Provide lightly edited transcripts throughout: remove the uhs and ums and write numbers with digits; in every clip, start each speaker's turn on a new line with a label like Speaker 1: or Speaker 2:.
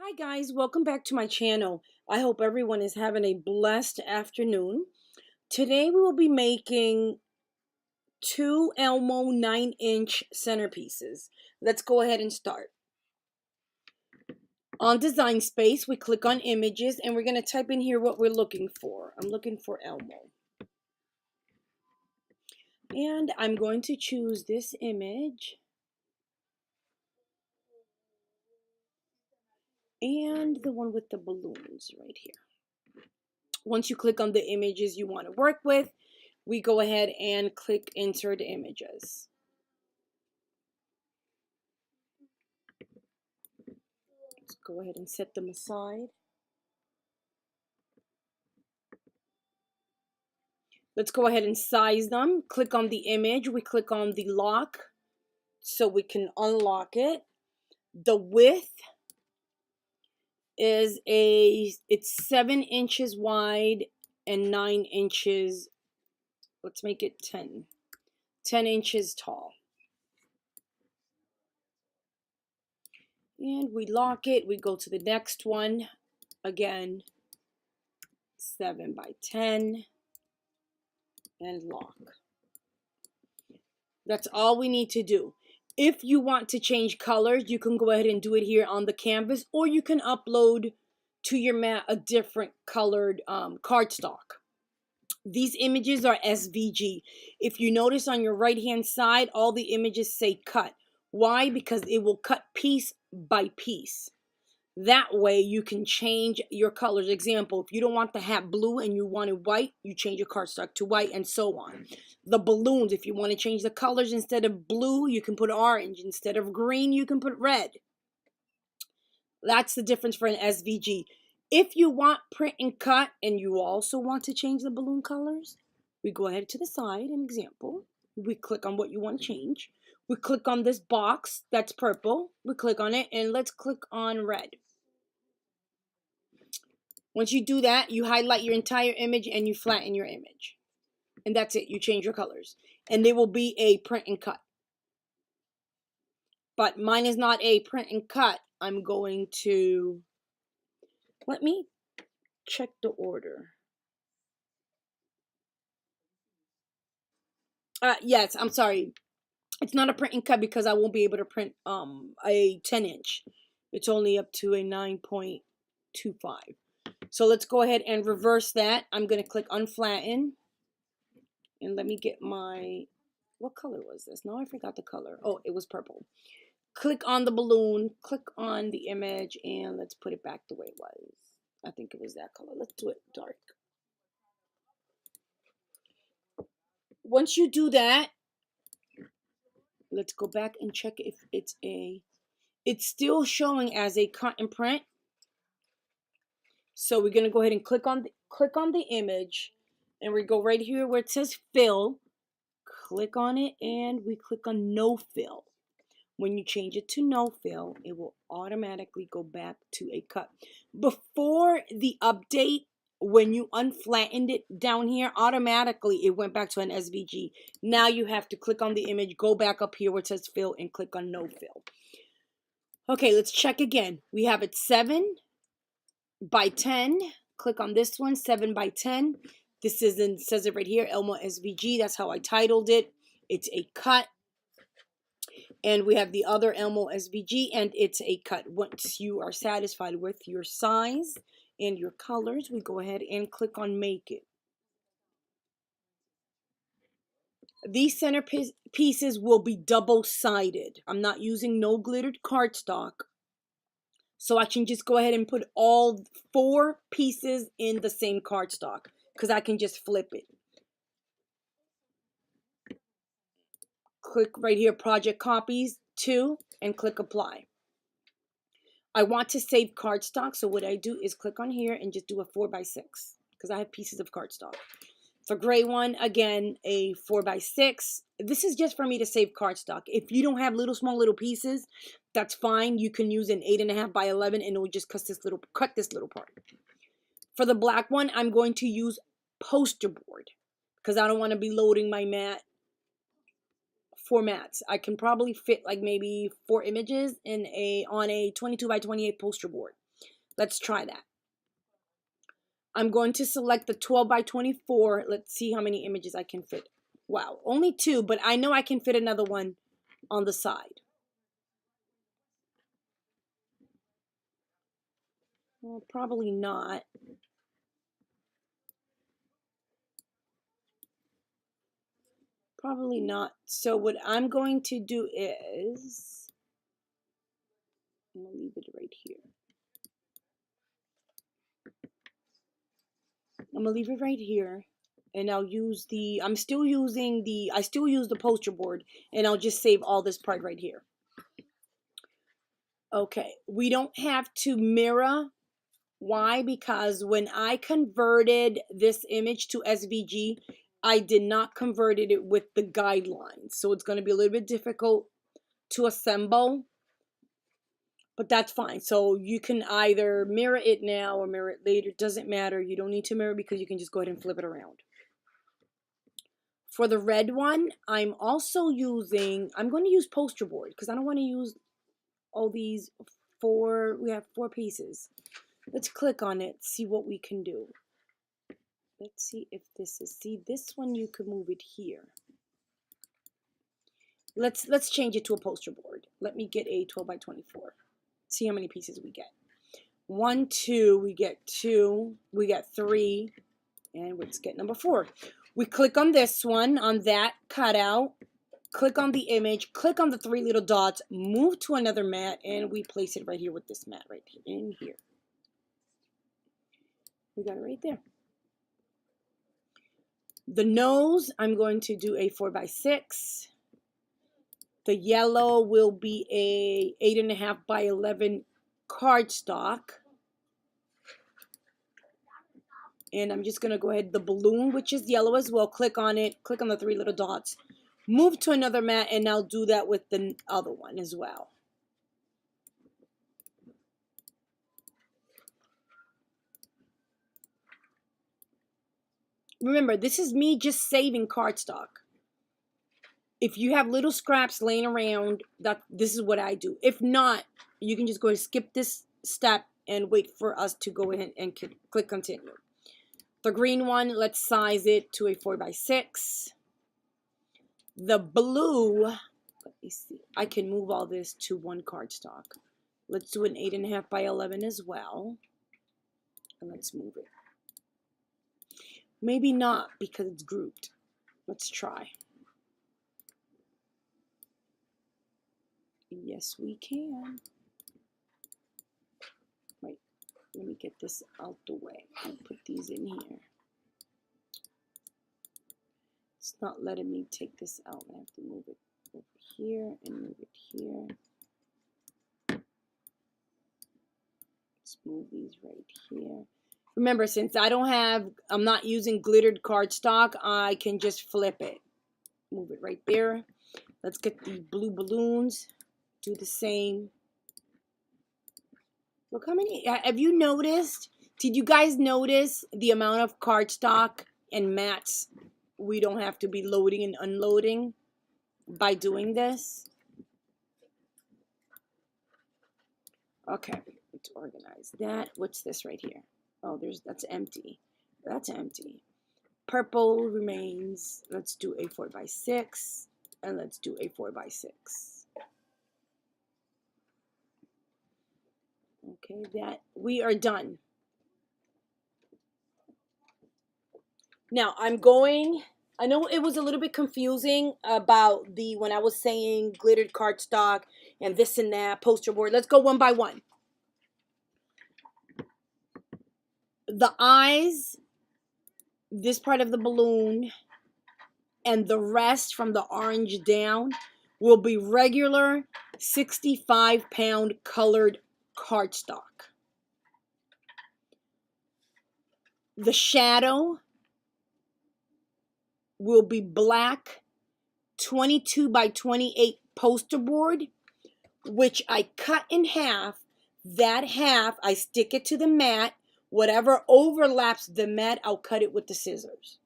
Speaker 1: Hi guys, welcome back to my channel. I hope everyone is having a blessed afternoon. Today we will be making two Elmo 9-inch centerpieces. Let's go ahead and start. On Design Space, we click on Images and we're going to type in here what we're looking for. I'm looking for Elmo. And I'm going to choose this image. And the one with the balloons right here. Once you click on the images you want to work with, we go ahead and click Insert Images. Let's go ahead and set them aside. Let's go ahead and size them. Click on the image. We click on the lock so we can unlock it. The width is it's 7 inches wide and 9 inches. Let's make it 10 inches tall. And we lock it. We go to the next one. Again, 7 by 10 and lock. That's all we need to do. If you want to change colors, you can go ahead and do it here on the canvas, or you can upload to your mat a different colored cardstock. These images are SVG. If you notice on your right hand side, all the images say cut. Why? Because it will cut piece by piece. That way you can change your colors. Example, if you don't want the hat blue and you want it white, you change your cardstock to white and so on. The balloons, if you want to change the colors, instead of blue, you can put orange. Instead of green, you can put red. That's the difference for an SVG. If you want print and cut and you also want to change the balloon colors, we go ahead to the side, an example. We click on what you want to change. We click on this box that's purple. We click on it and let's click on red. Once you do that, you highlight your entire image and you flatten your image. And that's it. You change your colors. And there will be a print and cut. But mine is not a print and cut. I'm going to... Let me check the order. Yes, I'm sorry. It's not a print and cut because I won't be able to print a 10-inch. It's only up to a 9.25. So let's go ahead and reverse that. I'm going to click unflatten. And let me get my... What color was this? No, I forgot the color. Oh, it was purple. Click on the balloon. Click on the image. And let's put it back the way it was. I think it was that color. Let's do it dark. Once you do that, let's go back and check if it's a... It's still showing as a cut and print. So we're going to go ahead and click on the image. And we go right here where it says fill. Click on it and we click on no fill. When you change it to no fill, it will automatically go back to a cut. Before the update, when you unflattened it down here, automatically it went back to an SVG. Now you have to click on the image, go back up here where it says fill and click on no fill. Okay, let's check again. We have it 7 by 10. Click on this one, 7 by 10. This says it right here, Elmo SVG. That's how I titled it. It's a cut. And we have the other Elmo SVG, and it's a cut. Once you are satisfied with your size and your colors, we go ahead and click on Make It. These center pieces will be double-sided. I'm not using no glittered cardstock. So I can just go ahead and put all 4 pieces in the same cardstock because I can just flip it. Click right here, Project Copies 2, and click Apply. I want to save cardstock, so what I do is click on here and just do a 4 by 6 because I have pieces of cardstock. For gray one, again, a 4 by 6. This is just for me to save cardstock. If you don't have small little pieces, that's fine. You can use an 8.5 by 11 and it will just cut this little part. For the black one, I'm going to use poster board because I don't want to be loading my mat. 4 mats. I can probably fit like maybe 4 images on a 22 by 28 poster board. Let's try that. I'm going to select the 12 by 24. Let's see how many images I can fit. Wow, only 2, but I know I can fit another one on the side. Well, probably not. Probably not. So what I'm going to do is, I'm going to leave it right here. I'm going to leave it right here. And I'll use the, I still use the poster board, and I'll just save all this part right here. Okay, we don't have to mirror. Why? Because when I converted this image to SVG, I did not convert it with the guidelines. So it's going to be a little bit difficult to assemble, but that's fine. So you can either mirror it now or mirror it later. It doesn't matter. You don't need to mirror because you can just go ahead and flip it around. For the red one, I'm also using, I'm going to use poster board because I don't want to use all these we have 4 pieces. Let's click on it, see what we can do. Let's see if this is, see this one you could move it here. Let's change it to a poster board. Let me get a 12 by 24. See how many pieces we get. 1, 2, we get 2, we get 3, and let's get number 4. We click on this one, on that cutout, click on the image, click on the 3 little dots, move to another mat, and we place it right here with this mat right here, in here. We got it right there. The nose, I'm going to do a 4 by 6. The yellow will be a 8.5 by 11 cardstock. And I'm just going to go ahead, the balloon, which is yellow as well, click on it, click on the 3 little dots, move to another mat, and I'll do that with the other one as well. Remember, this is me just saving cardstock. If you have little scraps laying around, this is what I do. If not, you can just go ahead and skip this step and wait for us to go ahead and click continue. The green one, let's size it to a 4 by 6. The blue, let me see, I can move all this to 1 cardstock. Let's do an 8.5 by 11 as well. And let's move it. Maybe not because it's grouped. Let's try. Yes, we can. Wait, let me get this out the way and put these in here. It's not letting me take this out. I have to move it over here and move it here. Let's move these right here. Remember, since I'm not using glittered cardstock, I can just flip it. Move it right there. Let's get the blue balloons. Do the same. Look how many, have you noticed? Did you guys notice the amount of cardstock and mats we don't have to be loading and unloading by doing this? Okay, let's organize that. What's this right here? Oh, that's empty. That's empty. Purple remains. Let's do a 4 by 6, and let's do a 4 by 6. Okay, that we are done. Now I know it was a little bit confusing about when I was saying glittered cardstock and this and that, poster board. Let's go one by one. The eyes, this part of the balloon, and the rest from the orange down will be regular 65-pound colored cardstock. The shadow will be black 22 by 28 poster board, which I cut in half. That half, I stick it to the mat. Whatever overlaps the mat, I'll cut it with the scissors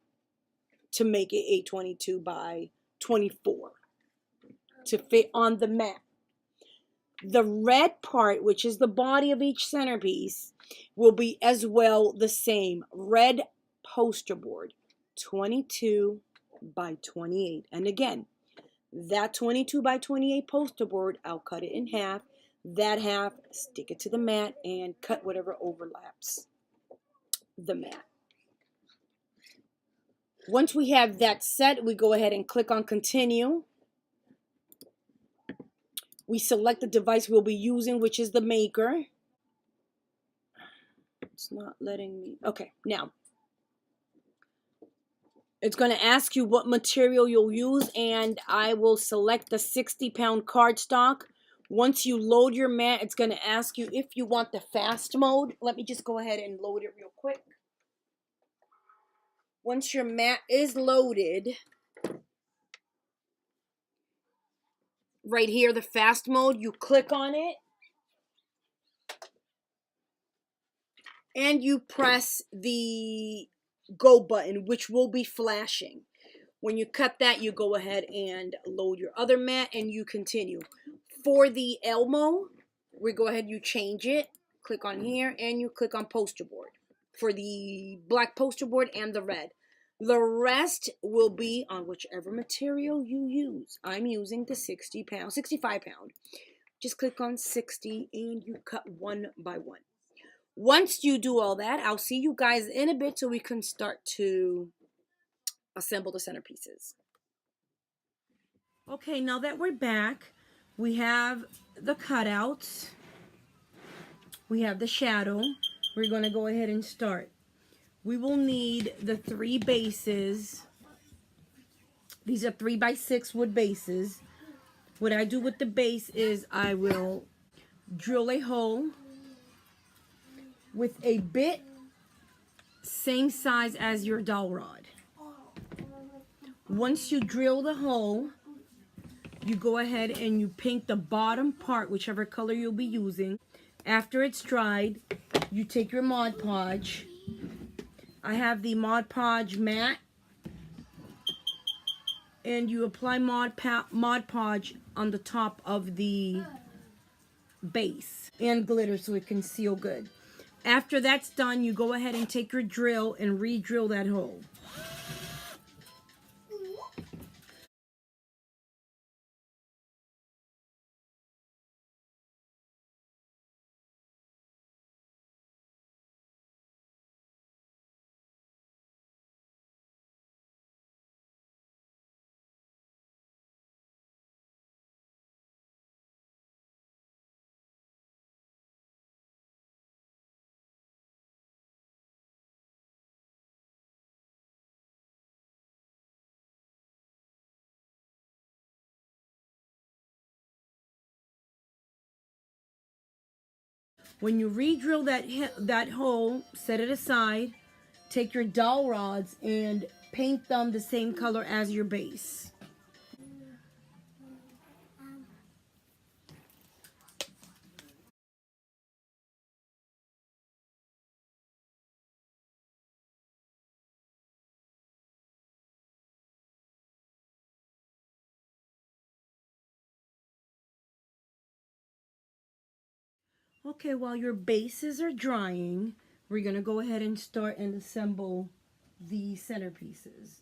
Speaker 1: to make it a 22 by 24 to fit on the mat. The red part, which is the body of each centerpiece, will be as well the same. Red poster board, 22 by 28. And again, that 22 by 28 poster board, I'll cut it in half. That half, stick it to the mat and cut whatever overlaps the mat. Once we have that set, we go ahead and click on continue. We select the device we'll be using, which is the maker. It's not letting me. Okay, now it's going to ask you what material you'll use, and I will select the 60-pound cardstock. Once you load your mat, it's going to ask you if you want the fast mode. Let me just go ahead and load it real quick. Once your mat is loaded, right here, the fast mode, you click on it and you press the go button, which will be flashing. When you cut that, you go ahead and load your other mat and you continue. For the Elmo, we go ahead, you change it, click on here, and you click on poster board for the black poster board and the red. The rest will be on whichever material you use. I'm using the 65 pound. Just click on 60 and you cut one by one. Once you do all that, I'll see you guys in a bit so we can start to assemble the centerpieces. Okay, now that we're back, we have the cutouts. We have the shadow. We're going to go ahead and start. We will need the 3 bases. These are 3x6 wood bases. What I do with the base is I will drill a hole with a bit same size as your dowel rod. Once you drill the hole, you go ahead and you paint the bottom part, whichever color you'll be using. After it's dried, you take your Mod Podge. I have the Mod Podge matte, and you apply Mod Podge on the top of the base and glitter so it can seal good. After that's done, you go ahead and take your drill and re-drill that hole. When you re-drill that hole, set it aside. Take your dowel rods and paint them the same color as your base. Okay, while your bases are drying, we're going to go ahead and start and assemble the centerpieces.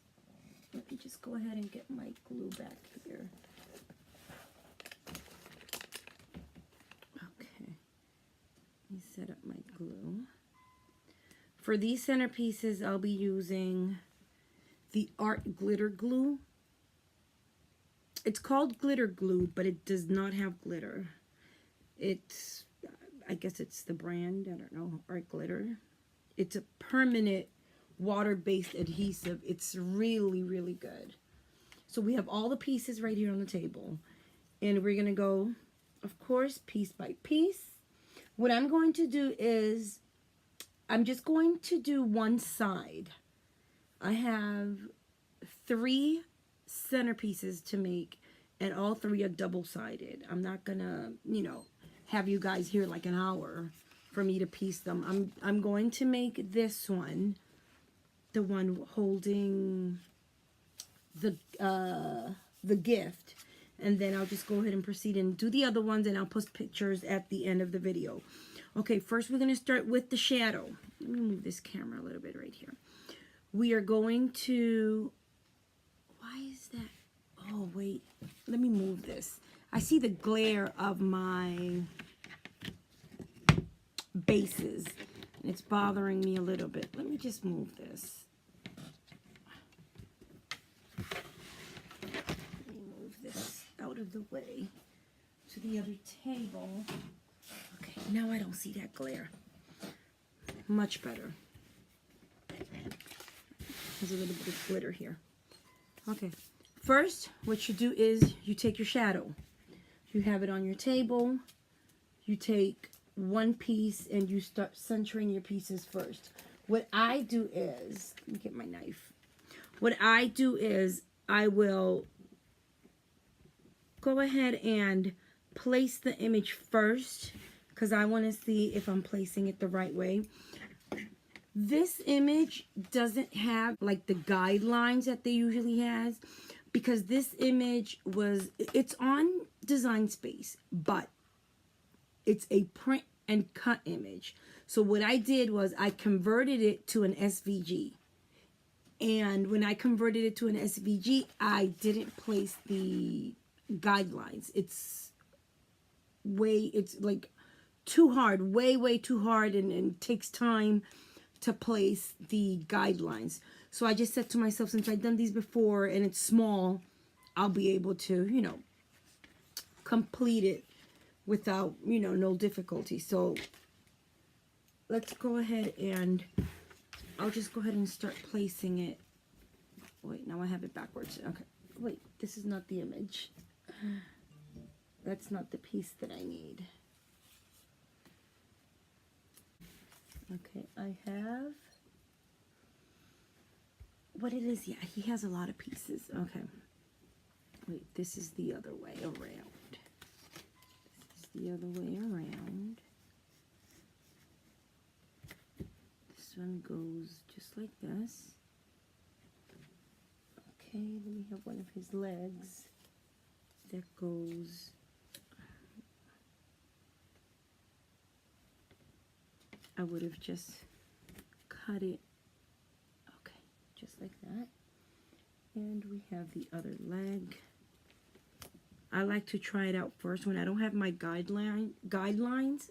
Speaker 1: Let me just go ahead and get my glue back here. Okay, let me set up my glue. For these centerpieces, I'll be using the Art Glitter Glue. It's called glitter glue, but it does not have glitter. It's, I guess it's the brand, I don't know, Art Glitter. It's a permanent water-based adhesive. It's really, really good. So we have all the pieces right here on the table. And we're going to go, of course, piece by piece. What I'm going to do is, I'm just going to do one side. I have 3 centerpieces to make, and all 3 are double-sided. I'm not going to, you know, have you guys here like an hour for me to piece them. I'm going to make this one, the one holding the gift. and then I'll just go ahead and proceed and do the other ones, and I'll post pictures at the end of the video. Okay, first we're going to start with the shadow. Let me move this camera a little bit right here. We are going to, why is that? Oh, wait, let me move this. I see the glare of my bases, and it's bothering me a little bit. Let me just move this. Let me move this out of the way to the other table. Okay, now I don't see that glare. Much better. There's a little bit of glitter here. Okay, first what you do is you take your shadow. You have it on your table. You take one piece and you start centering your pieces first. What I do is, let me get my knife. What I do is I will go ahead and place the image first because I want to see if I'm placing it the right way. This image doesn't have like the guidelines that they usually has, because this image it's on Design Space, but it's a print and cut image. So what I did was I converted it to an SVG. And when I converted it to an SVG, I didn't place the guidelines. It's like too hard, way too hard, and takes time to place the guidelines. So I just said to myself, since I've done these before and it's small, I'll be able to, you know, complete it without, you know, no difficulty. So let's go ahead and I'll just go ahead and start placing it. Wait, now I have it backwards. Okay, wait, this is not the image. That's not the piece that I need. Okay, I have what it is. Yeah, he has a lot of pieces. Okay, wait, this is the other way around. This is the other way around. This one goes just like this. Okay, then we have one of his legs that goes I would have just cut it, okay, just like that. And we have the other leg. I like to try it out first when I don't have my guidelines.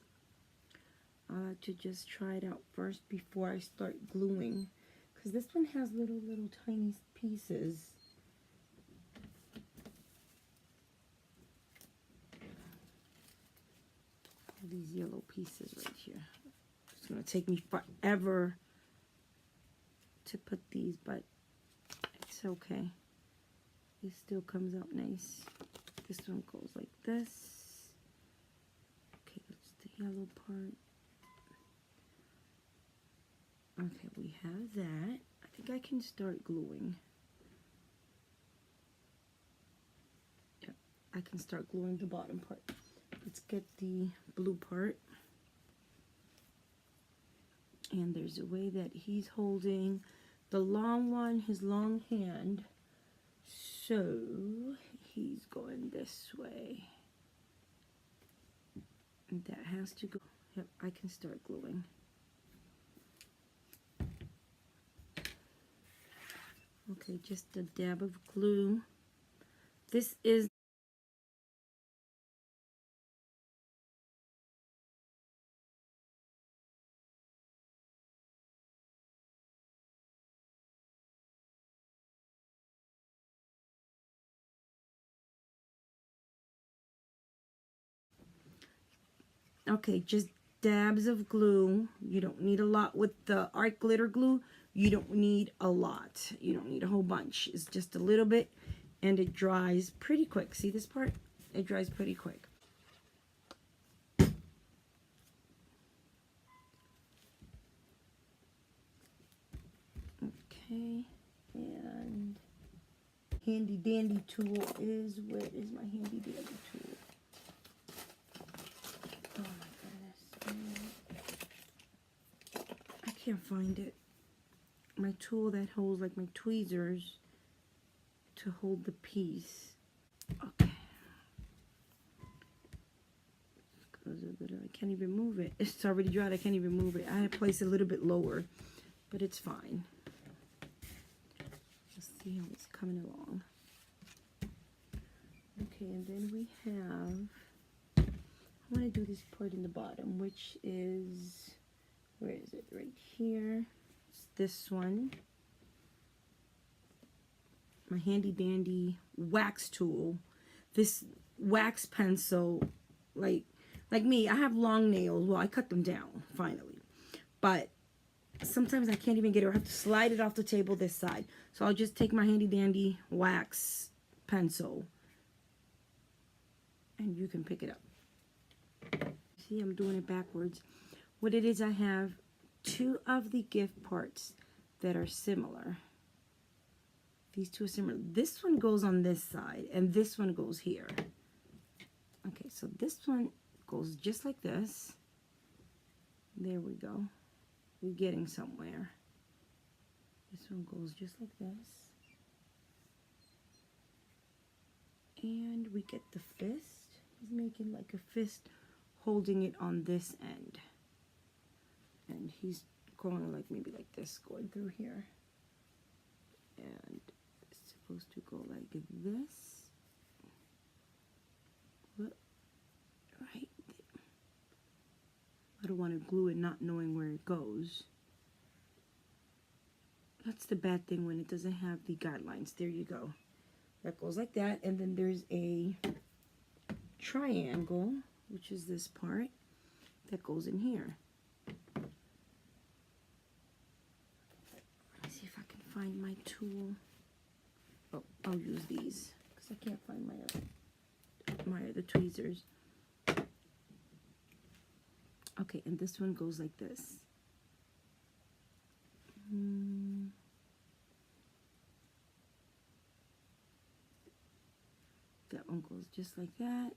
Speaker 1: I like to just try it out first before I start gluing, because this one has little tiny pieces. All these yellow pieces right here. It's going to take me forever to put these, but it's okay. It still comes out nice. This one goes like this. Okay, that's the yellow part. Okay, we have that. I think I can start gluing. Yep, I can start gluing the bottom part. Let's get the blue part. And there's a way that he's holding the long one, his long hand. So he's going this way. And that has to go. Yep, I can start gluing. Okay, just a dab of glue. This is okay, just dabs of glue. You don't need a lot with the art glitter glue. You don't need a lot. You don't need a whole bunch. It's just a little bit, and it dries pretty quick. See this part? It dries pretty quick. Okay, and handy dandy tool is, where is my handy dandy tool? Oh my goodness. I can't find it. My tool that holds like my tweezers to hold the piece. Okay, little, I can't even move it. It's already dried, I can't even move it. I had placed it a little bit lower, but it's fine. Let's see how it's coming along. Okay, and then we have, I want to do this part in the bottom, which is, where is it? Right here. It's this one. My handy dandy wax tool. This wax pencil, like me, I have long nails. Well, I cut them down finally, but sometimes I can't even get it. I have to slide it off the table this side. So I'll just take my handy dandy wax pencil and you can pick it up. See, I'm doing it backwards. What it is, I have two of the gift parts that are similar. These two are similar. This one goes on this side and this one goes here. Okay, so this one goes just like this. There we go. We're getting somewhere. This one goes just like this. And we get the fist. He's making like a fist, holding it on this end. And he's going like maybe like this, going through here. And it's supposed to go like this. Right there. I don't want to glue it not knowing where it goes. That's the bad thing when it doesn't have the guidelines. There you go. That goes like that. And then there's a triangle, which is this part, that goes in here. Let me see if I can find my tool. Oh, I'll use these because I can't find my other tweezers. Okay, and this one goes like this. That one goes just like that.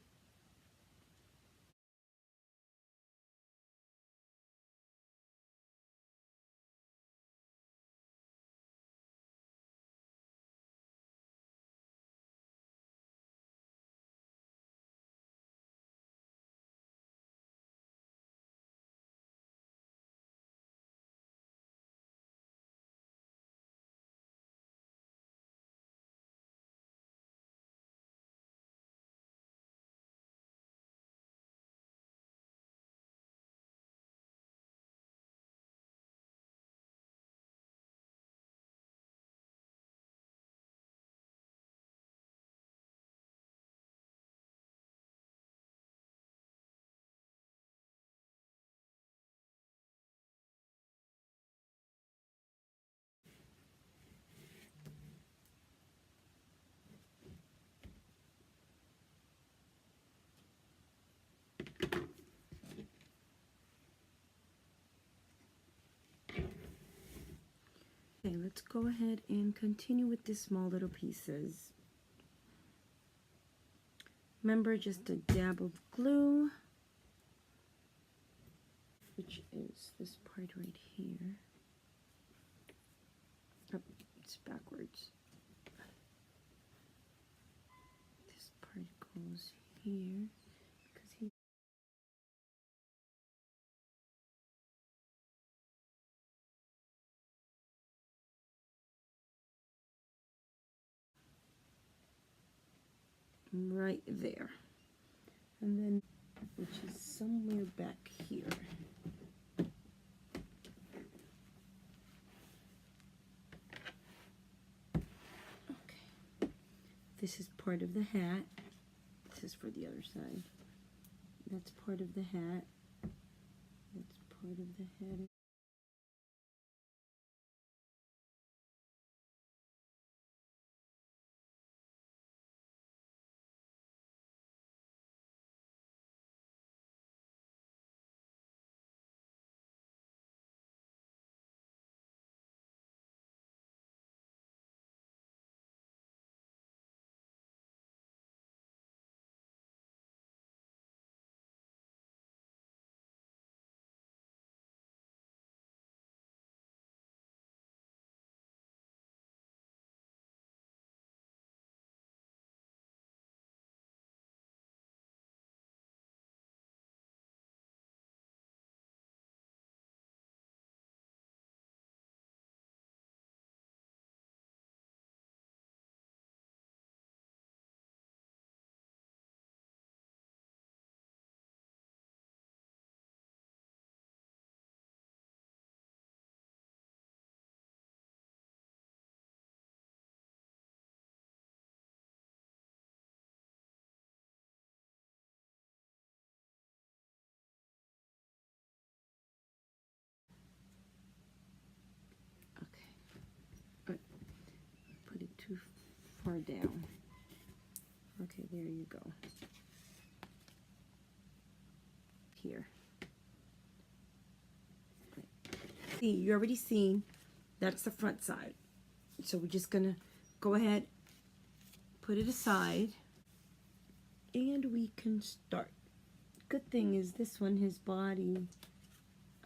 Speaker 1: Okay, let's go ahead and continue with the small little pieces. Remember, just a dab of glue, which is this part right here. Oh, it's backwards. This part goes here because he. Right there, and then which is somewhere back here. Okay, this is part of the hat. This is for the other side. That's part of the hat. That's part of the head. part down. Okay, there you go. Here. See, you already seen that's the front side. So we're just gonna go ahead, put it aside, and we can start. Good thing is this one, his body,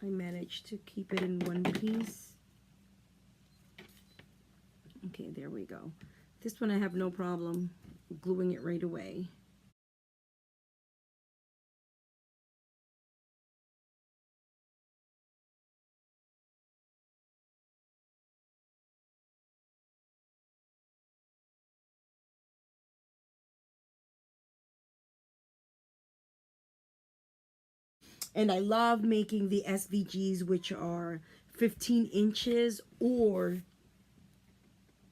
Speaker 1: I managed to keep it in one piece. Okay, there we go. This one I have no problem gluing it right away. And I love making the SVGs, which are 15 inches or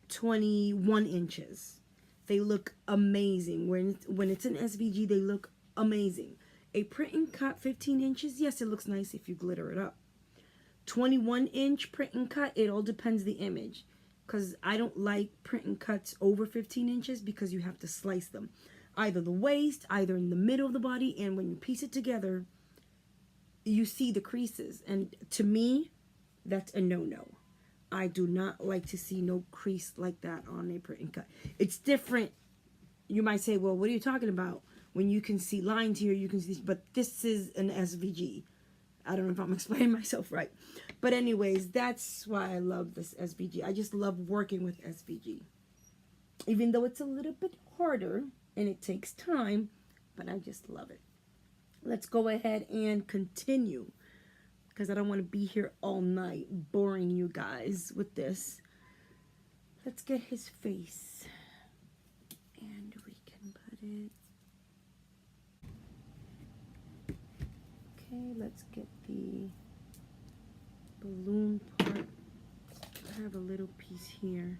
Speaker 1: 21 inches. They look amazing. When it's an SVG, they look amazing. A print and cut 15 inches, yes, it looks nice if you glitter it up. 21 inch print and cut, it all depends the image. Because I don't like print and cuts over 15 inches because you have to slice them. Either the waist, either in the middle of the body, and when you piece it together, you see the creases. And to me, that's a no-no. I do not like to see no crease like that on a print and cut. It's different. You might say, well, what are you talking about? When you can see lines here, you can see, but this is an SVG. I don't know if I'm explaining myself right. But anyways, that's why I love this SVG. I just love working with SVG. Even though it's a little bit harder and it takes time, but I just love it. Let's go ahead and continue, because I don't want to be here all night boring you guys with this. Let's get his face. And we can put it. Okay, let's get the balloon part. I have a little piece here.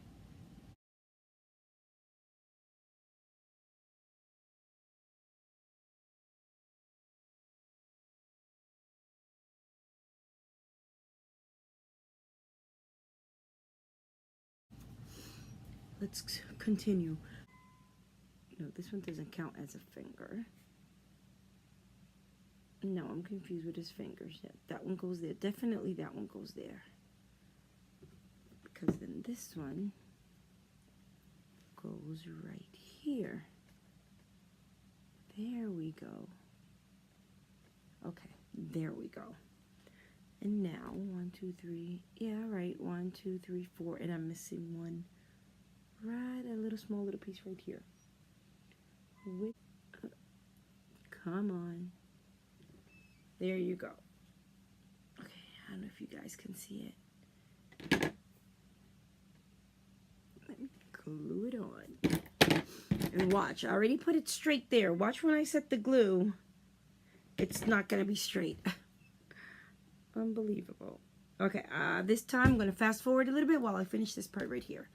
Speaker 1: Let's continue. No, this one doesn't count as a finger. No, I'm confused with his fingers. Yeah, that one goes there. Definitely that one goes there. Because then this one goes right here. There we go. Okay, there we go. And now, 1, 2, 3. Yeah, right. 1, 2, 3, 4. And I'm missing one. Right, a little small little piece right here. Come on. There you go. Okay, I don't know if you guys can see it. Let me glue it on. And watch, I already put it straight there. Watch when I set the glue. It's not going to be straight. Unbelievable. Okay, this time I'm going to fast forward a little bit while I finish this part right here.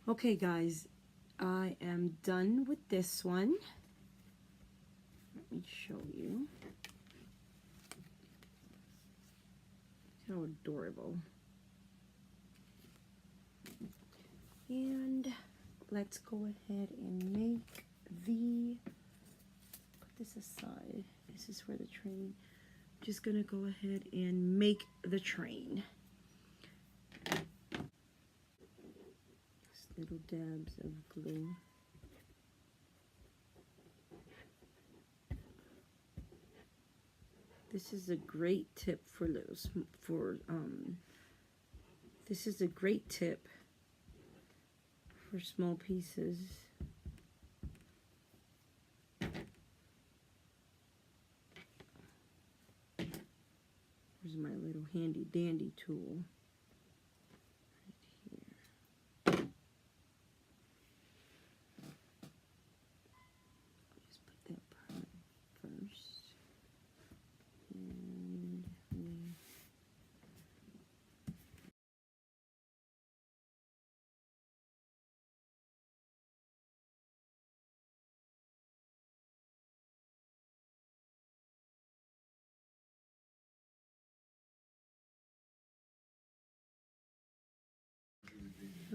Speaker 1: Okay guys, I am done with this one. Let me show you. How adorable. And let's go ahead and make the, put this aside. This is for the train. Just gonna go ahead and make the train. Just little dabs of glue. This is a great tip for this is a great tip for small pieces. Here's my little handy dandy tool. Right here. Just put that part first. And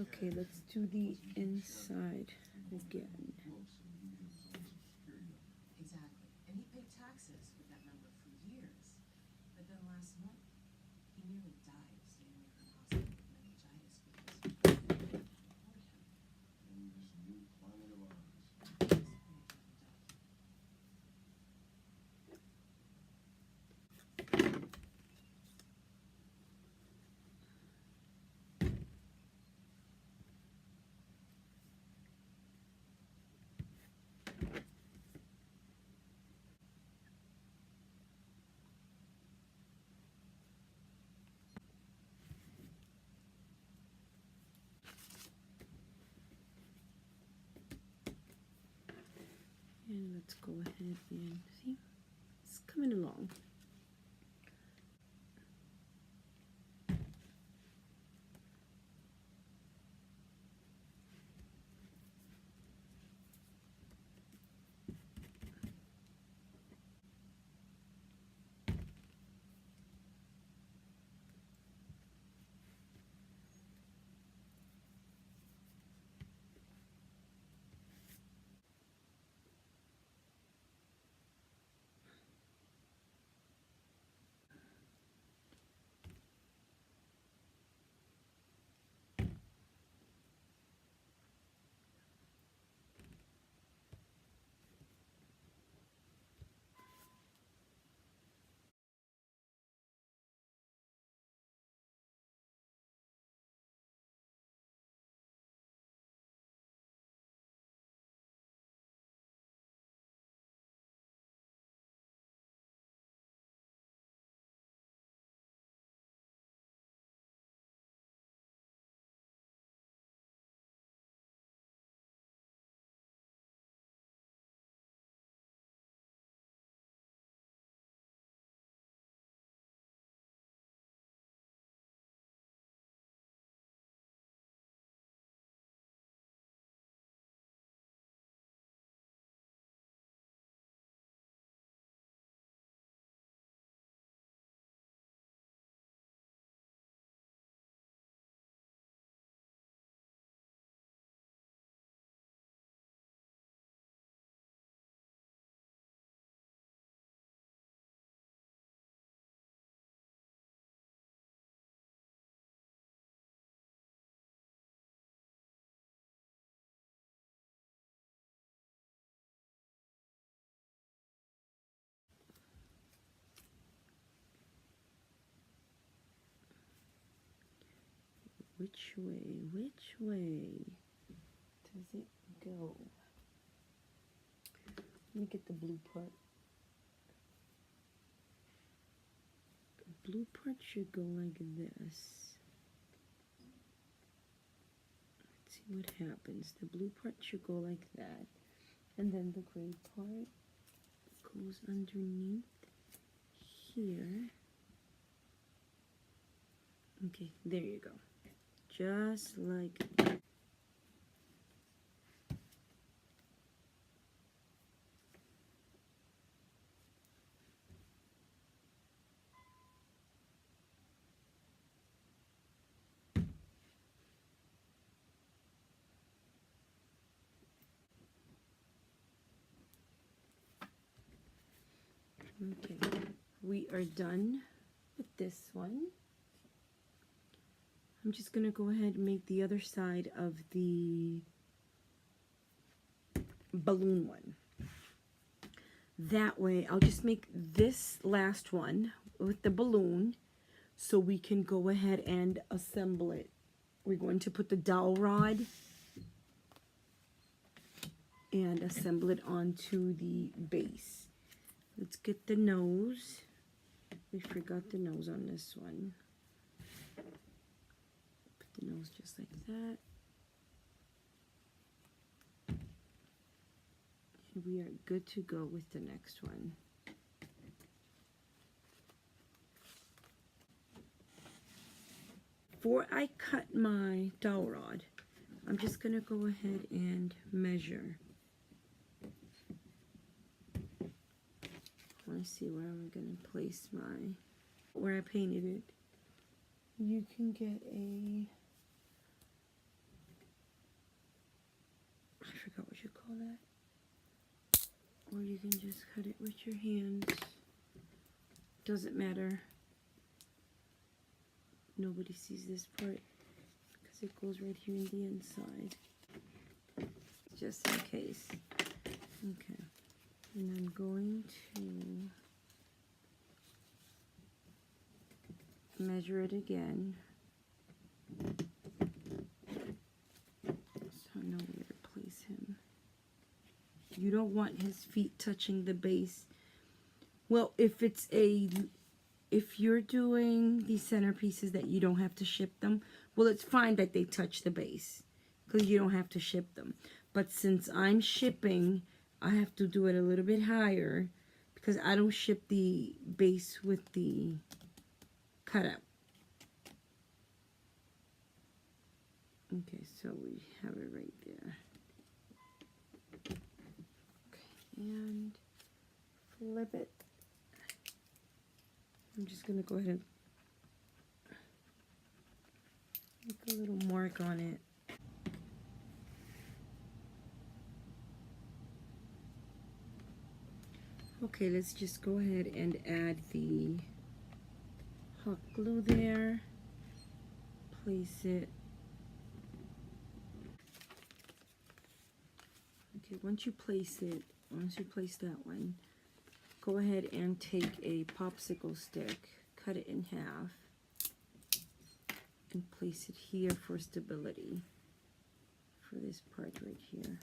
Speaker 1: okay, let's do the inside again.
Speaker 2: Exactly. And he paid taxes with that number for years. But then last month, he nearly died staying away from the hospital with meningitis because they couldn't afford him.
Speaker 3: In this new climate of ours.
Speaker 1: And let's go ahead and see, it's coming along. Which way does it go? Let me get the blue part. The blue part should go like this. Let's see what happens. The blue part should go like that. And then the gray part goes underneath here. Okay, there you go. Just like that. Okay, we are done with this one. I'm just gonna go ahead and make the other side of the balloon one. That way, I'll just make this last one with the balloon so we can go ahead and assemble it. We're going to put the dowel rod and assemble it onto the base. Let's get the nose. We forgot the nose on this one. Put the nose just like that. And we are good to go with the next one. Before I cut my dowel rod, I'm just going to go ahead and measure. I want to see where I'm going to place where I painted it. You can get I forgot what you call that. Or you can just cut it with your hands. Doesn't matter. Nobody sees this part because it goes right here in the inside. Just in case. Okay. And I'm going to measure it again. So I know where to place him. You don't want his feet touching the base. Well, if you're doing these centerpieces that you don't have to ship them, well, it's fine that they touch the base because you don't have to ship them. But since I'm shipping, I have to do it a little bit higher because I don't ship the base with the cutout. Okay, so we have it right there. Okay, and flip it. I'm just going to go ahead and make a little mark on it. Okay, let's just go ahead and add the hot glue there. Place it. Okay, once you place that one, go ahead and take a popsicle stick, cut it in half, and place it here for stability for this part right here.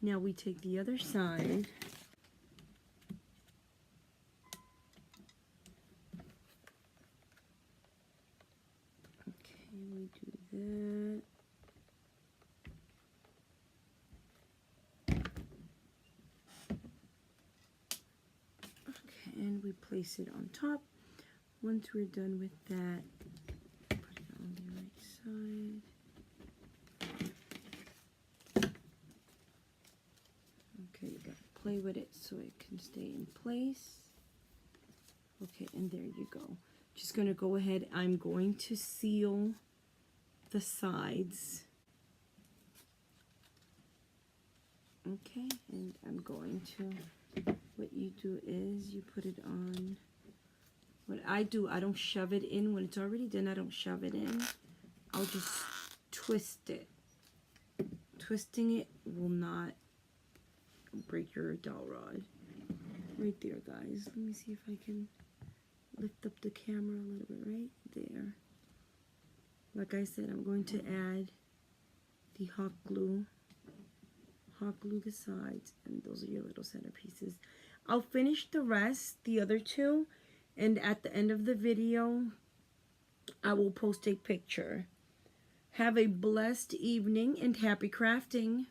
Speaker 1: Now we take the other side. Okay, we do that. Okay, and we place it on top. Once we're done with that, put it on the right side. Okay, you gotta play with it so it can stay in place. Okay, and there you go. Just gonna go ahead, I'm going to seal the sides. Okay, and I'm going to, what you do is you put it on. What I do, I don't shove it in. When it's already done, I don't shove it in. I'll just twist it. Twisting it will not break your dowel rod. Right there, guys. Let me see if I can lift up the camera a little bit right there. Like I said, I'm going to add the hot glue the sides, and those are your little centerpieces. I'll finish the rest, the other two, and at the end of the video, I will post a picture. Have a blessed evening and happy crafting.